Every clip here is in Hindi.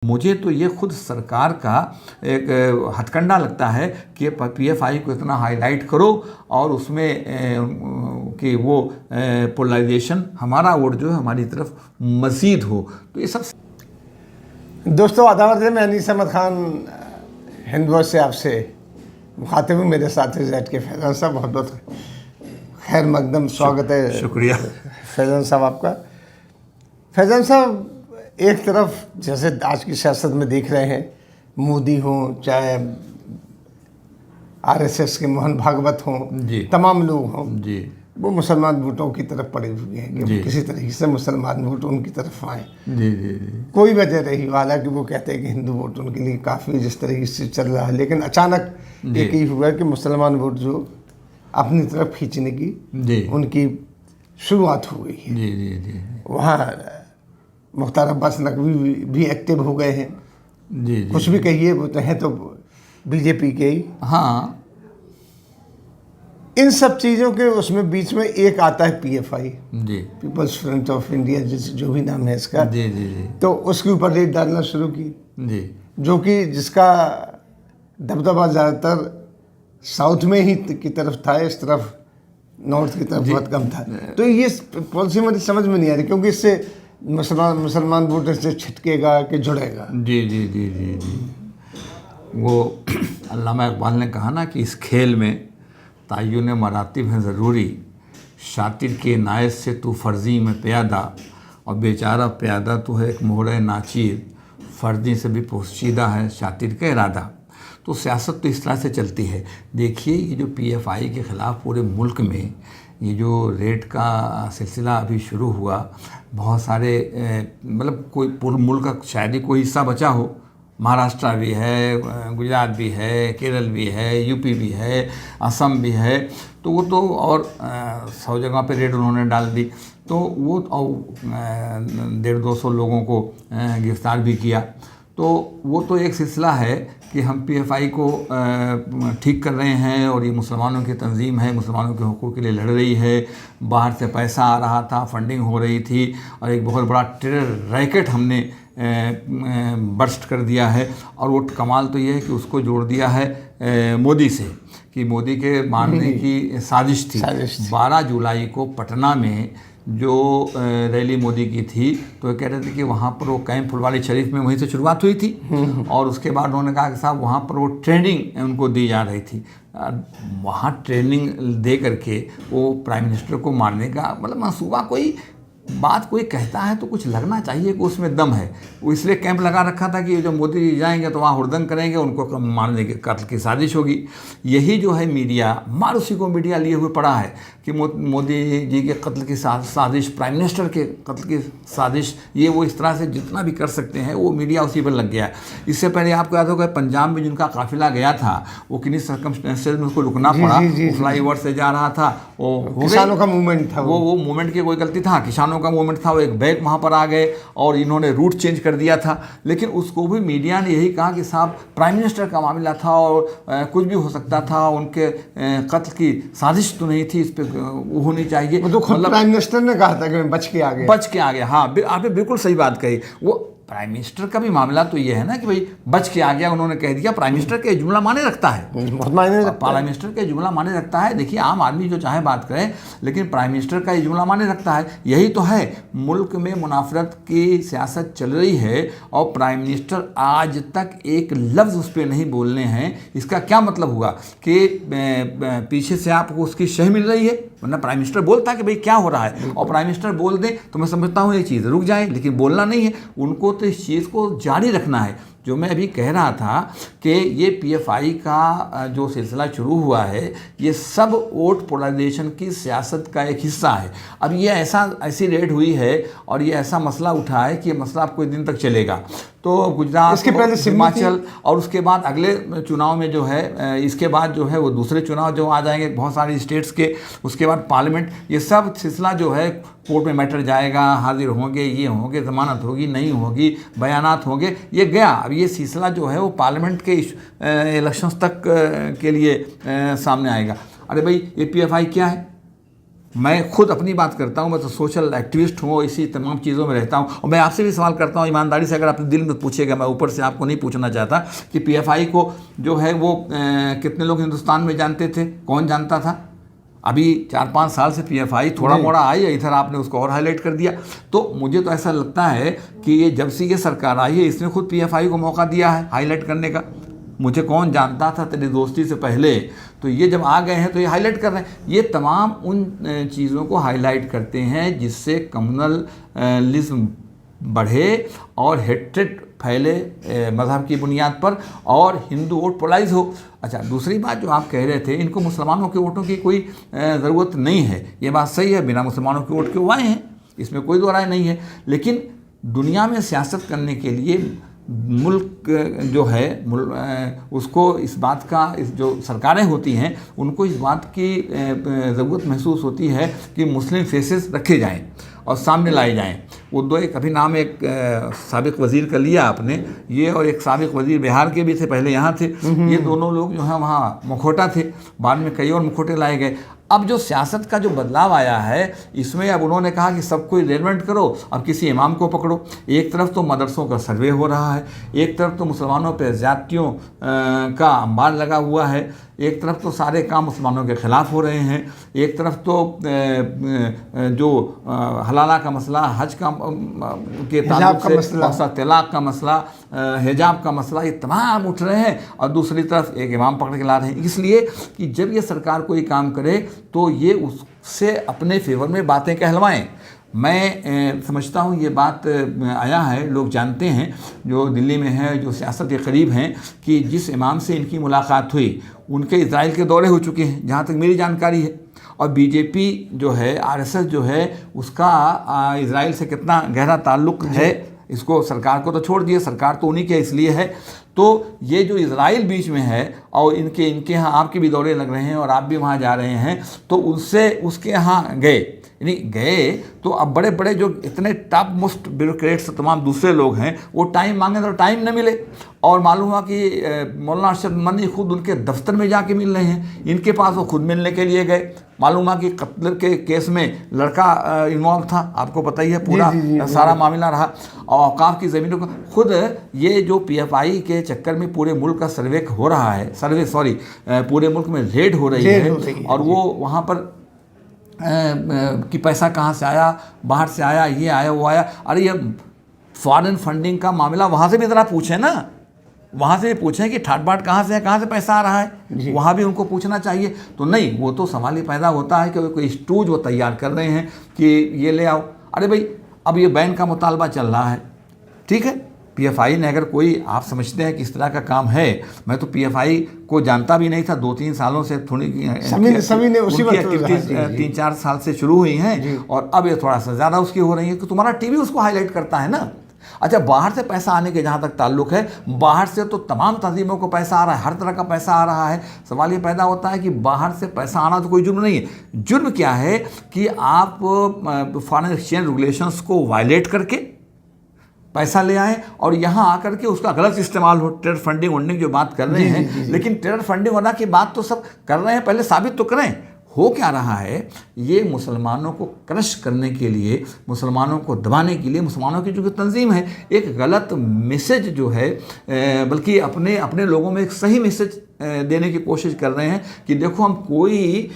मुझे तो ये खुद सरकार का एक हथकंडा लगता है कि पीएफआई को इतना हाईलाइट करो और उसमें कि वो पोलराइजेशन, हमारा वोट जो है हमारी तरफ मज़ीद हो। तो ये सब दोस्तों अदावत है, मैं अनीस अहमद खान हिंदुआ से आपसे मुखातिब हूँ। मेरे साथी जेड के फैज़ान साहब, बहुत बहुत खैर मकदम स्वागत है। शुक्रिया फैज़ान साहब आपका। फैज़ान साहब, एक तरफ जैसे आज की सियासत में देख रहे हैं, मोदी हों चाहे आरएसएस के मोहन भागवत हों, तमाम लोग हों जी, वो मुसलमान वोटों की तरफ पड़े हुए हैं कि किसी तरीके से मुसलमान वोट उनकी तरफ आए। जी जी जी कोई वजह रही, हालांकि वो कहते हैं कि हिंदू वोट उनके लिए काफ़ी जिस तरीके से चल रहा है, लेकिन अचानक एक ही हुआ कि मुसलमान वोट जो अपनी तरफ खींचने की उनकी शुरुआत हो गई है। जी जी जी वहाँ मुख्तार अब्बास नकवी भी एक्टिव हो गए हैं। जी जी कुछ भी कहिए, वो तो हैं तो बीजेपी के ही। हाँ, इन सब चीज़ों के उसमें बीच में एक आता है पीएफआई, जी पीपल्स फ्रंट ऑफ इंडिया, जो भी नाम है इसका। जी जी जी तो उसके ऊपर रेट डालना शुरू की, जी जो कि जिसका दबदबा ज़्यादातर साउथ में ही की तरफ था, इस तरफ नॉर्थ की तरफ बहुत कम था। तो ये पॉलिसी मुझे समझ में नहीं आ रही, क्योंकि इससे मुसलमान वोटर से छिटकेगा कि जुड़ेगा। जी जी जी जी जी वो अल्लामा इकबाल ने कहा ना कि इस खेल में तायुन मरातिब हैं ज़रूरी, शातिर के नायत से तू फ़र्जी में प्यादा, और बेचारा प्यादा तो है एक मोहरे नाचीर, फ़र्जी से भी पोशीदा है शातिर का इरादा। तो सियासत तो इस तरह से चलती है। देखिए, ये जो पीएफआई के ख़िलाफ़ पूरे मुल्क में ये जो रेड का सिलसिला अभी शुरू हुआ, बहुत सारे मतलब कोई पूरे मुल्क का शायद ही कोई हिस्सा बचा हो। महाराष्ट्र भी है, गुजरात भी है, केरल भी है, यूपी भी है, असम भी है। तो वो तो और 100 जगह पे रेड उन्होंने डाल दी। तो वो 150-200 लोगों को गिरफ्तार भी किया। तो वो तो एक सिलसिला है कि हम पीएफआई को ठीक कर रहे हैं और ये मुसलमानों की तंजीम है, मुसलमानों के हकूक़ के लिए लड़ रही है। बाहर से पैसा आ रहा था, फंडिंग हो रही थी, और एक बहुत बड़ा टेरर रैकेट हमने बर्स्ट कर दिया है। और वो कमाल तो ये है कि उसको जोड़ दिया है मोदी से, कि मोदी के मारने की साजिश थी। 12 जुलाई को पटना में जो रैली मोदी की थी, तो कह रहे थे कि वहाँ पर वो कैंप फुलवारी शरीफ में वहीं से शुरुआत हुई थी, और उसके बाद उन्होंने कहा कि साहब वहाँ पर वो ट्रेनिंग उनको दी जा रही थी। वहाँ ट्रेनिंग दे करके वो प्राइम मिनिस्टर को मारने का मतलब मंसूबा, कोई बात कोई कहता है तो कुछ लगना चाहिए कि उसमें दम है। वो इसलिए कैंप लगा रखा था कि जो मोदी जाएंगे तो वहाँ हुड़दंग करेंगे, उनको मारने की कत्ल की साजिश होगी। यही जो है मीडिया, मार उसी को मीडिया लिए हुए पड़ा है कि मोदी जी के कत्ल की साजिश, प्राइम मिनिस्टर के कत्ल की साजिश, ये वो इस तरह से जितना भी कर सकते हैं वो मीडिया उसी पर लग गया है। इससे पहले आपको याद होगा पंजाब में जिनका काफिला गया था, वो किन्हीं सर्कमस्टेंसेस में उसको रुकना पड़ा, वो फ्लाईओवर से जा रहा था, वो किसानों का मूवमेंट था, वो मूवमेंट की कोई गलती था, किसानों का मूवमेंट था, वो एक बैग वहाँ पर आ गए और इन्होंने रूट चेंज कर दिया था। लेकिन उसको भी मीडिया ने यही कहा कि साहब प्राइम मिनिस्टर का मामला था और कुछ भी हो सकता था, उनके कत्ल की साजिश तो नहीं थी, इस पर वो होनी चाहिए। वो तो खुद प्राइम मिनिस्टर ने कहा था कि मैं बच के आ गया। हाँ, आपने बिल्कुल सही बात कही। वो प्राइम मिनिस्टर का भी मामला तो ये है ना कि भाई बच के आ गया, उन्होंने कह दिया। प्राइम मिनिस्टर के जुमला माने रखता है, बहुत मायने रखता है। प्राइम मिनिस्टर के जुमला माने रखता है। देखिए, आम आदमी जो चाहे बात करे, लेकिन प्राइम मिनिस्टर का ये जुमला माने रखता है। यही तो है, मुल्क में मुनाफरत की सियासत चल रही है और प्राइम मिनिस्टर आज तक एक लफ्ज़ उस पर नहीं बोलने हैं। इसका क्या मतलब हुआ कि पीछे से आपको उसकी शह मिल रही है, वरना प्राइम मिनिस्टर बोलता है कि भाई क्या हो रहा है, और प्राइम मिनिस्टर बोल दें तो मैं समझता हूँ ये चीज़ रुक जाए, लेकिन बोलना नहीं है उनको। तो इस चीज़ को जारी रखना है। जो मैं अभी कह रहा था कि ये पीएफआई का जो सिलसिला शुरू हुआ है, ये सब वोट पोलराइजेशन की सियासत का एक हिस्सा है। अब ये ऐसी रेड हुई है और ये ऐसा मसला उठा है कि ये मसला अब कुछ दिन तक चलेगा। तो गुजरात, इसके पहले हिमाचल, और उसके बाद अगले चुनाव में जो है, इसके बाद जो है वो दूसरे चुनाव जो आ जाएंगे बहुत सारी स्टेट्स के, उसके बाद पार्लियामेंट, ये सब सिलसिला जो है कोर्ट में मैटर जाएगा, हाजिर होंगे, ये होंगे, जमानत होगी, नहीं होगी, बयानात होंगे, ये गया। अब ये सिलसिला जो है वो पार्लियामेंट के इलेक्शंस तक के लिए सामने आएगा। अरे भाई, ये पीएफआई क्या है? मैं खुद अपनी बात करता हूँ, मैं तो सोशल एक्टिविस्ट हूँ, इसी तमाम चीज़ों में रहता हूँ। और मैं आपसे भी सवाल करता हूँ ईमानदारी से, अगर अपने दिल में पूछेगा, मैं ऊपर से आपको नहीं पूछना चाहता कि पीएफआई को जो है वो कितने लोग हिंदुस्तान में जानते थे, कौन जानता था? अभी 4-5 साल से पीएफआई थोड़ा मोड़ा आई है, इधर आपने उसको और हाईलाइट कर दिया। तो मुझे तो ऐसा लगता है कि ये जब से ये सरकार आई है, इसने खुद पीएफआई को मौका दिया है हाईलाइट करने का। मुझे कौन जानता था तेरी दोस्ती से पहले, तो ये जब आ गए हैं तो ये हाईलाइट कर रहे हैं। ये तमाम उन चीज़ों को हाईलाइट करते हैं जिससे कम्युनलिज्म बढ़े और हेट्रेड फैले मज़हब की बुनियाद पर, और हिंदू वोट पोलाइज हो। अच्छा, दूसरी बात जो आप कह रहे थे, इनको मुसलमानों के वोटों की कोई ज़रूरत नहीं है, ये बात सही है। बिना मुसलमानों के वोट के वो आए हैं, इसमें कोई दो राय नहीं है। लेकिन दुनिया में सियासत करने के लिए मुल्क जो है उसको इस बात का, इस जो सरकारें होती हैं उनको इस बात की ज़रूरत महसूस होती है कि मुस्लिम फेसेस रखे जाएं और सामने लाए जाएं। वो दो, एक अभी नाम एक साबिक वज़ीर का लिया आपने, ये और एक साबिक वज़ीर बिहार के भी थे, पहले यहाँ थे। ये दोनों लोग जो हैं वहाँ मुखौटा थे, बाद में कई और मुखौटे लाए गए। अब जो सियासत का जो बदलाव आया है, इसमें अब उन्होंने कहा कि सबको रिलेवेंट करो, अब किसी इमाम को पकड़ो। एक तरफ तो मदरसों का सर्वे हो रहा है, एक तरफ तो मुसलमानों पर ज़्यादतियों का अंबार लगा हुआ है, एक तरफ तो सारे काम मुसलमानों के ख़िलाफ़ हो रहे हैं, एक तरफ तो जो हलाला का मसला, हज का के ताल्लुक से तलाक़ का मसला, हिजाब का मसला, ये तमाम उठ रहे हैं, और दूसरी तरफ एक इमाम पकड़ के ला रहे हैं। इसलिए कि जब ये सरकार कोई काम करे तो ये उससे अपने फेवर में बातें कहलवाएं। मैं समझता हूँ ये बात आया है, लोग जानते हैं जो दिल्ली में हैं, जो सियासत के करीब हैं, कि जिस इमाम से इनकी मुलाकात हुई उनके इजराइल के दौरे हो चुके हैं, जहाँ तक मेरी जानकारी है। और बीजेपी जो है, आरएसएस जो है, उसका इजराइल से कितना गहरा ताल्लुक़ है, इसको सरकार को तो छोड़ दिए, सरकार तो उन्हीं के इसलिए है। तो ये जो इजराइल बीच में है और इनके यहाँ आपके भी दौरे लग रहे हैं और आप भी वहाँ जा रहे हैं, तो उससे उसके यहाँ गए तो अब बड़े बड़े जो इतने टॉप मोस्ट ब्यूरोक्रेट्स तमाम दूसरे लोग हैं, वो टाइम मांगे तो टाइम न मिले। और मालूम हुआ कि मौलाना अरशद मदनी खुद उनके दफ्तर में जाके मिल रहे हैं, इनके पास वो खुद मिलने के लिए गए। मालूम हुआ कि कत्ल के केस में लड़का इन्वॉल्व था, आपको पता ही है, पूरा सारा मामला रहा। और औकाफ की ज़मीनों का खुद ये जो पीएफआई के चक्कर में पूरे मुल्क का सर्वे हो रहा है, पूरे मुल्क में रेड हो रही है, और वो वहाँ पर कि पैसा कहाँ से आया, बाहर से आया, ये आया, वो आया। अरे ये फॉरेन फंडिंग का मामला वहाँ से भी ज़रा पूछें ना, वहाँ से भी पूछें कि ठाट बाट कहाँ से है, कहाँ से पैसा आ रहा है, वहाँ भी उनको पूछना चाहिए। तो नहीं, वो तो सवाल ही पैदा होता है कि कोई स्टूज वो तैयार कर रहे हैं कि ये ले आओ। अरे भाई, अब ये बैन का मुतालबा चल रहा है, ठीक है, पीएफआई ने अगर कोई, आप समझते हैं कि इस तरह का काम है, मैं तो पीएफआई को जानता भी नहीं था, 2-3 सालों से थोड़ी सभी ने उसी वक्त 3-4 साल से शुरू हुई हैं, और अब ये थोड़ा सा ज़्यादा उसकी हो रही है कि तुम्हारा टीवी उसको हाईलाइट करता है ना। अच्छा, बाहर से पैसा आने के जहाँ तक ताल्लुक़ है, बाहर से तो तमाम तंजीमों को पैसा आ रहा है, हर तरह का पैसा आ रहा है। सवाल ये पैदा होता है कि बाहर से पैसा आना तो कोई जुर्म नहीं है। जुर्म क्या है कि आप फॉरेन एक्सचेंज रेगुलेशंस को वायलेट करके पैसा ले आए और यहाँ आकर के उसका गलत इस्तेमाल हो। टेरर फंडिंग जो बात कर रहे हैं, लेकिन टेरर फंडिंग होना की बात तो सब कर रहे हैं, पहले साबित तो करें। हो क्या रहा है, ये मुसलमानों को क्रश करने के लिए, मुसलमानों को दबाने के लिए, मुसलमानों की जो तंजीम है, एक गलत मैसेज जो है, बल्कि अपने लोगों में एक सही मैसेज देने की कोशिश कर रहे हैं कि देखो, हम कोई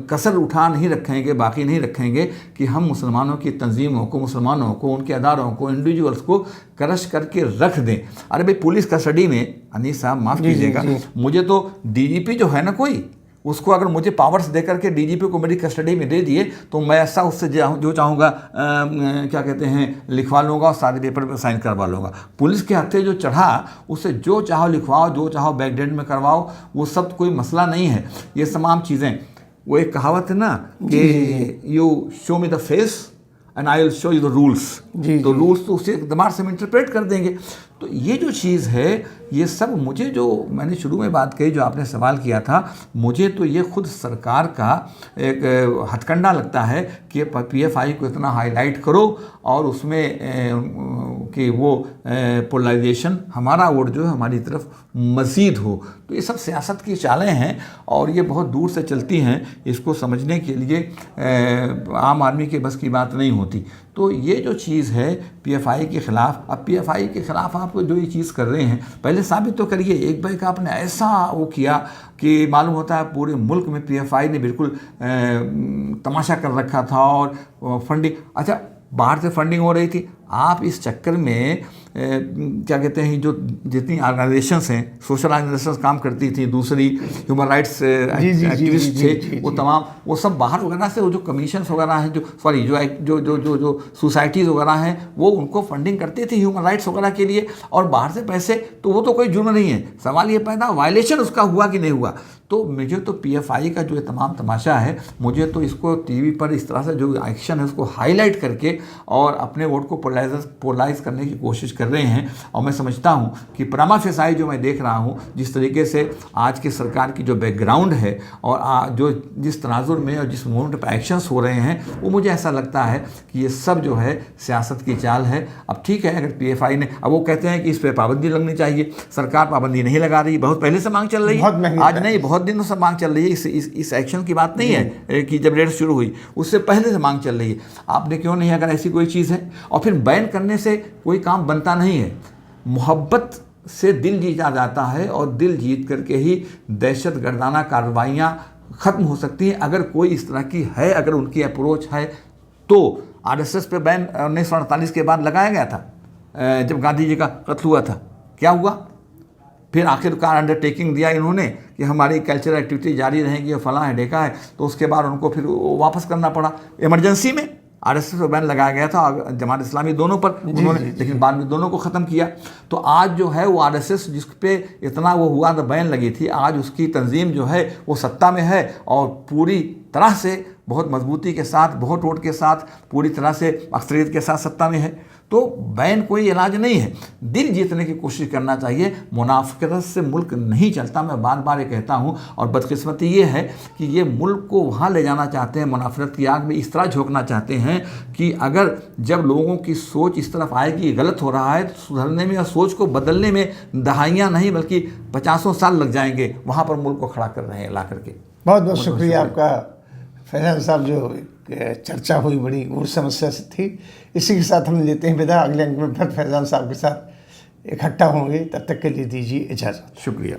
कसर उठा नहीं रखेंगे, बाकी नहीं रखेंगे कि हम मुसलमानों की तंजीमों को, मुसलमानों को, उनके अदारों को, इंडिविजुअल्स को क्रश करके रख दें। अरे भाई, पुलिस कस्टडी में, अनीस साहब माफ़ कीजिएगा, मुझे तो डीजीपी जो है ना, कोई उसको अगर मुझे पावर्स दे करके डीजीपी को मेरी कस्टडी में दे दिए तो मैं ऐसा उससे जो चाहूँगा क्या कहते हैं लिखवा लूँगा और सारे पेपर पर साइन करवा लूँगा। पुलिस के हत्थे जो चढ़ा उससे जो चाहो लिखवाओ, जो चाहो बैकडेट में करवाओ, वो सब कोई मसला नहीं है। ये तमाम चीज़ें, वो एक कहावत है ना कि you show me the face and I will show you the rules. तो रूल्स तो उसे दिमाग से हम इंटरप्रेट कर देंगे। तो ये जो चीज़ है, ये सब मुझे, जो मैंने शुरू में बात कही, जो आपने सवाल किया था, मुझे तो ये खुद सरकार का एक हथकंडा लगता है कि पीएफआई को इतना हाईलाइट करो और उसमें कि वो पोलराइजेशन, हमारा वोट जो है हमारी तरफ मज़ीद हो। तो ये सब सियासत की चालें हैं और ये बहुत दूर से चलती हैं, इसको समझने के लिए आम आदमी के बस की बात नहीं होती। तो ये जो चीज़ है पीएफआई के ख़िलाफ़, अब पीएफआई के ख़िलाफ़ आप जो ये चीज़ कर रहे हैं, पहले साबित तो करिए। एक भाई का आपने ऐसा वो किया कि मालूम होता है पूरे मुल्क में पीएफआई ने बिल्कुल तमाशा कर रखा था और फंडिंग, अच्छा बाहर से फंडिंग हो रही थी। आप इस चक्कर में क्या कहते हैं, जो जितनी ऑर्गेनाइजेशंस हैं, सोशल ऑर्गेनाइजेशंस काम करती थी, दूसरी ह्यूमन राइट्स एक्टिविस्ट थे, वो तमाम वो सब बाहर वगैरह से, वो जो कमीशंस वगैरह हैं, जो सॉरी जो सोसाइटीज़ वगैरह हैं, वो उनको फंडिंग करती थी ह्यूमन राइट्स वगैरह के लिए, और बाहर से पैसे, तो वो तो कोई जुर्म नहीं है। सवाल ये पैदा वायलेशन उसका हुआ कि नहीं हुआ। तो मुझे तो पीएफआई का जो ये तमाम तमाशा है, मुझे तो इसको टीवी पर इस तरह से जो एक्शन है उसको हाईलाइट करके और अपने वोट को पोलराइज करने की कोशिश कर रहे हैं। और मैं समझता हूं कि प्रमा फेसाई जो मैं देख रहा हूं, जिस तरीके से आज की सरकार की जो बैकग्राउंड है और जो जिस तनाजुर में और जिस मोमेंट पर एक्शंस हो रहे हैं, वो मुझे ऐसा लगता है कि ये सब जो है सियासत की चाल है। अब ठीक है, अगर पीएफआई ने, अब वो कहते हैं कि इस पर पाबंदी लगनी चाहिए, सरकार पाबंदी नहीं लगा रही, बहुत पहले से मांग चल रही है, आज नहीं, बहुत दिनों से मांग चल रही है। इस एक्शन की बात नहीं है कि जब रेड शुरू हुई, उससे पहले से मांग चल रही है। आपने क्यों नहीं, अगर ऐसी कोई चीज़ है, और फिर बैन करने से कोई काम बनता नहीं है। मोहब्बत से दिल जीता जाता है और दिल जीत करके ही दहशत गर्दाना कार्रवाइयाँ ख़त्म हो सकती हैं। अगर कोई इस तरह की है, अगर उनकी अप्रोच है, तो आरएसएस पे बैन 1948 के बाद लगाया गया था, जब गांधी जी का कत्ल हुआ था। क्या हुआ फिर? आखिरकार अंडरटेकिंग दिया इन्होंने कि हमारी कल्चरल एक्टिविटी जारी रहेगी, फलां है ढेका है, तो उसके बाद उनको फिर वापस करना पड़ा। इमरजेंसी में आरएसएस पर बैन लगाया गया था, जमात इस्लामी दोनों पर उन्होंने, लेकिन बाद में दोनों को ख़त्म किया। तो आज जो है वो आरएसएस जिस पे इतना वो हुआ था, बैन लगी थी, आज उसकी तंजीम जो है वो सत्ता में है और पूरी तरह से बहुत मजबूती के साथ, बहुत वोट के साथ, पूरी तरह से अक्सरियत के साथ सत्ता में है। तो बैन कोई इलाज नहीं है, दिल जीतने की कोशिश करना चाहिए। मुनाफिकत से मुल्क नहीं चलता, मैं बार बार ये कहता हूँ। और बदकिस्मती ये है कि ये मुल्क को वहाँ ले जाना चाहते हैं, मुनाफिकत की आग में इस तरह झोंकना चाहते हैं कि अगर जब लोगों की सोच इस तरफ आएगी, गलत हो रहा है, तो सुधरने में और सोच को बदलने में दहाइयाँ नहीं बल्कि 50 साल लग जाएंगे। वहाँ पर मुल्क को खड़ा कर रहे हैं ला करके। बहुत बहुत शुक्रिया आपका फैजान साहब। जो चर्चा हुई बड़ी गूढ़ समस्या से थी। इसी के साथ हम लेते हैं विदा। अगले अंक में फिर फैजान साहब के साथ इकट्ठा होंगे, तब तक के लिए दीजिए इजाज़त। शुक्रिया।